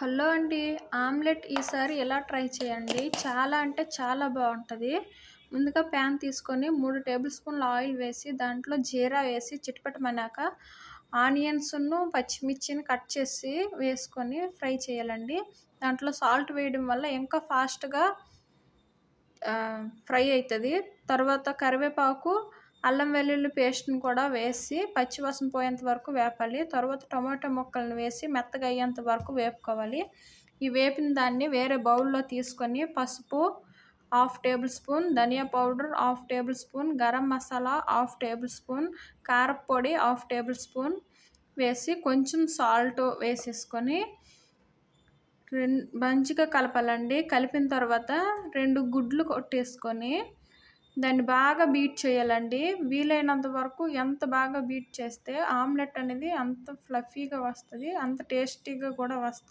Hello అండి. Omelette ఈసారి ఇలా ట్రై చేయండి. చాలా అంటే చాలా బావుంటది. ముందుగా ప్యాన్ తీసుకొని 3 టేబుల్ స్పూన్ల ఆయిల్ వేసి, దాంట్లో జీరా వేసి చిటపటమన్నాక ఆనియన్స్‌ను, పచ్చిమిర్చిని కట్ చేసి వేసుకొని ఫ్రై చేయాలండి. దాంట్లో సాల్ట్ వేయడం వల్ల ఇంకా ఫాస్ట్‌గా ఫ్రై అయితది. తర్వాత కరివేపాకు, అల్లం వెల్లుల్లి పేస్ట్‌ని కూడా వేసి పచ్చివాసన పోయేంత వరకు వేపాలి. తర్వాత టొమాటో ముక్కలను వేసి మెత్తగా అయ్యేంత వరకు వేపుకోవాలి. ఈ వేపిన దాన్ని వేరే బౌల్‌లో తీసుకొని పసుపు హాఫ్ టేబుల్ స్పూన్, ధనియా powder half tablespoon, garam masala half tablespoon, కారప్పొడి హాఫ్ టేబుల్ స్పూన్ వేసి కొంచెం సాల్ట్ వేసేసుకొని మంచిగా కలపాలండి. కలిపిన తర్వాత 2 గుడ్లు కొట్టేసుకొని దాన్ని బాగా బీట్ చేయాలండి. వీలైనంత వరకు ఎంత బాగా బీట్ చేస్తే ఆమ్లెట్ అనేది అంత ఫ్లఫీగా వస్తది. అంత టేస్టీగా కూడా వస్తది.